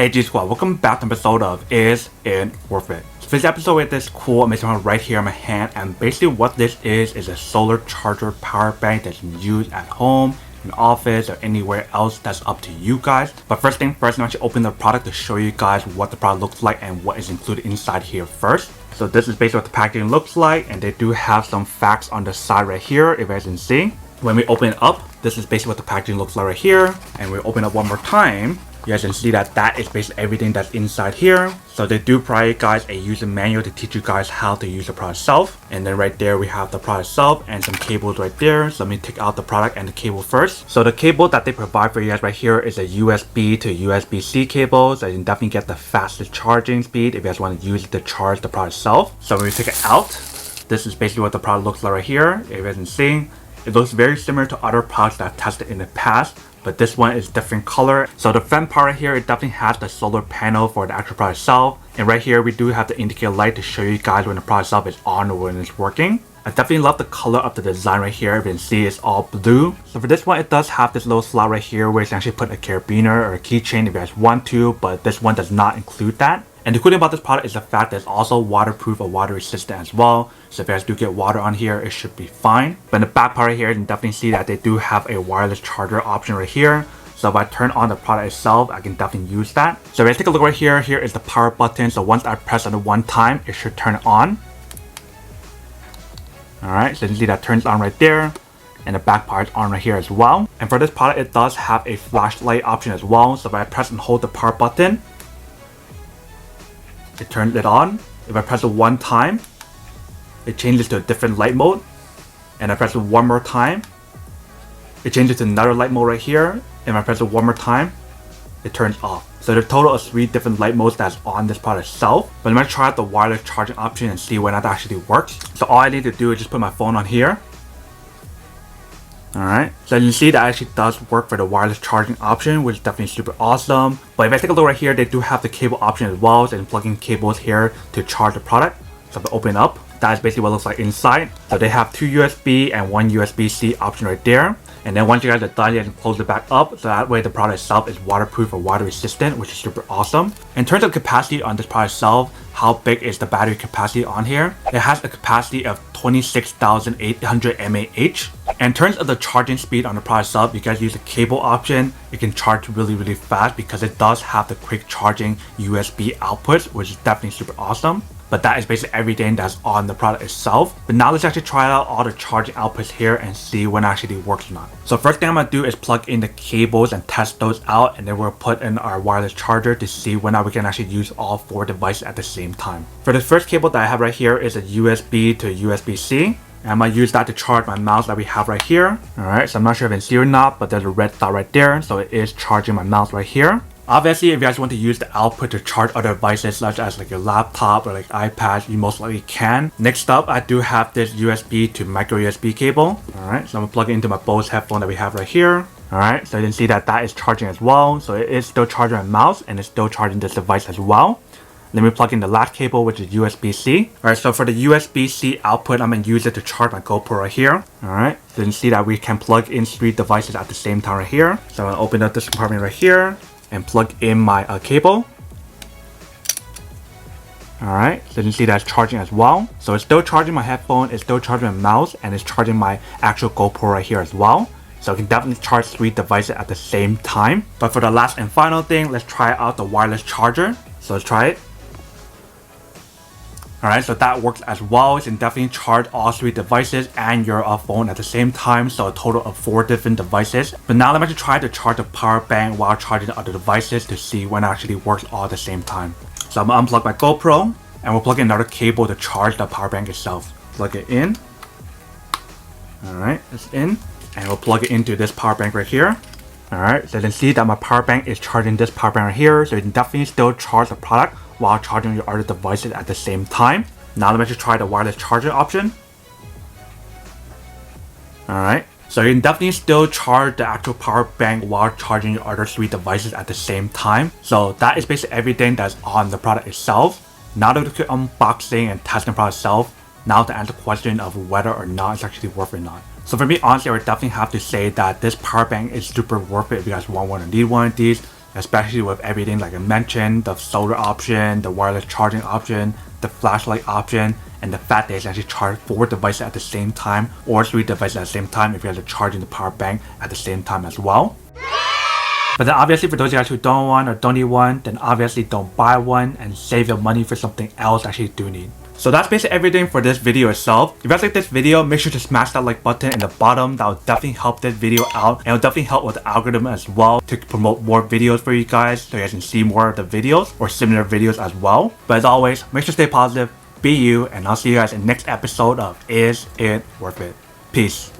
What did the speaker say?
Hey G Squad, welcome back to an episode of Is It Worth It? So this episode with this cool amazing one right here in my hand, and basically what this is a solar charger power bank that you can use at home, in office, or anywhere else. That's up to you guys. But first thing first, I'm actually opening the product to show you guys what the product looks like and what is included inside here first. So this is basically what the packaging looks like, and they do have some facts on the side right here if you guys can see. When we open it up, this is basically what the packaging looks like right here, and we open up one more time. You guys can see that is basically everything that's inside here. So they do provide you guys a user manual to teach you guys how to use the product itself. And then right there we have the product itself and some cables right there. So let me take out the product and the cable first. So the cable that they provide for you guys right here is a USB to USB-C cable. So you can definitely get the fastest charging speed if you guys want to use it to charge the product itself. So when we take it out, this is basically what the product looks like right here. If you guys can see, it looks very similar to other products that I've tested in the past, but this one is different color. So the front part right here, it definitely has the solar panel for the actual product itself. And right here, we do have the indicator light to show you guys when the product itself is on or when it's working. I definitely love the color of the design right here. If you can see, it's all blue. So for this one, it does have this little slot right here where you can actually put a carabiner or a keychain if you guys want to, but this one does not include that. And the cool thing about this product is the fact that it's also waterproof or water resistant as well. So if you guys do get water on here, it should be fine. But in the back part right here, you can definitely see that they do have a wireless charger option right here. So if I turn on the product itself, I can definitely use that. So if you take a look right here, here is the power button. So once I press on it one time, it should turn on. Alright, so you can see that turns on right there. And the back part is on right here as well. And for this product, it does have a flashlight option as well. So if I press and hold the power button, it turns it on. If I press it one time, it changes to a different light mode. And I press it one more time, it changes to another light mode right here. And if I press it one more time, it turns off. So there's a total of 3 different light modes that's on this product itself. But I'm going to try out the wireless charging option and see when that actually works. So all I need to do is just put my phone on here. Alright, so you can see that actually does work for the wireless charging option, which is definitely super awesome. But if I take a look right here, they do have the cable option as well, so you can plug in cables here to charge the product. So if I open up, that is basically what it looks like inside. So they have 2 USB and 1 USB-C option right there. And then once you guys are done, you can close it back up, so that way the product itself is waterproof or water resistant, which is super awesome. In terms of capacity on this product itself, how big is the battery capacity on here? It has a capacity of 26,800 mAh. In terms of the charging speed on the product itself, you guys use the cable option. It can charge really fast because it does have the quick charging USB outputs, which is definitely super awesome. But that is basically everything that's on the product itself. But now let's actually try out all the charging outputs here and see when it actually works or not. So first thing I'm going to do is plug in the cables and test those out, and then we'll put in our wireless charger to see when we can actually use all 4 devices at the same time. For the first cable that I have right here is a USB to USB-C. And I'm going to use that to charge my mouse that we have right here. Alright, so I'm not sure if you can see or not, but there's a red dot right there. So it is charging my mouse right here. Obviously, if you guys want to use the output to charge other devices such as like your laptop or like iPad, you most likely can. Next up, I do have this USB to micro USB cable. Alright, so I'm going to plug it into my Bose headphone that we have right here. Alright, so you can see that is charging as well. So it is still charging my mouse and it's still charging this device as well. Let me plug in the last cable, which is USB-C. Alright, so for the USB-C output, I'm going to use it to charge my GoPro right here. Alright, so you can see that we can plug in 3 devices at the same time right here. So I'm going to open up this compartment right here and plug in my cable. Alright, so you can see that's charging as well. So it's still charging my headphone, it's still charging my mouse, and it's charging my actual GoPro right here as well. So I can definitely charge 3 devices at the same time. But for the last and final thing, let's try out the wireless charger. So let's try it. Alright, so that works as well. You can definitely charge all 3 devices and your phone at the same time. So a total of 4 different devices. But now let me actually try to charge the power bank while charging the other devices to see when it actually works all at the same time. So I'm going to unplug my GoPro and we'll plug in another cable to charge the power bank itself. Plug it in. Alright, it's in. And we'll plug it into this power bank right here. Alright, so you can see that my power bank is charging this power bank right here. So you can definitely still charge the product while charging your other devices at the same time. Now let me just try the wireless charger option. Alright, so you can definitely still charge the actual power bank while charging your other 3 devices at the same time. So that is basically everything that's on the product itself. Now that we could unboxing and testing the product itself, now to answer the question of whether or not it's actually worth it or not. So for me, honestly, I would definitely have to say that this power bank is super worth it if you guys want one or need one of these. especially with everything like I mentioned, the solar option, the wireless charging option, the flashlight option, and the fact that you can actually charge 4 devices at the same time or 3 devices at the same time if you're actually charging the power bank at the same time as well. But then obviously for those of you guys who don't want or don't need one, then obviously don't buy one and save your money for something else that you do need. So that's basically everything for this video itself. If you guys like this video, make sure to smash that like button in the bottom. That will definitely help this video out, and it will definitely help with the algorithm as well to promote more videos for you guys so you guys can see more of the videos or similar videos as well. But as always, make sure to stay positive, be you, and I'll see you guys in the next episode of Is It Worth It? Peace.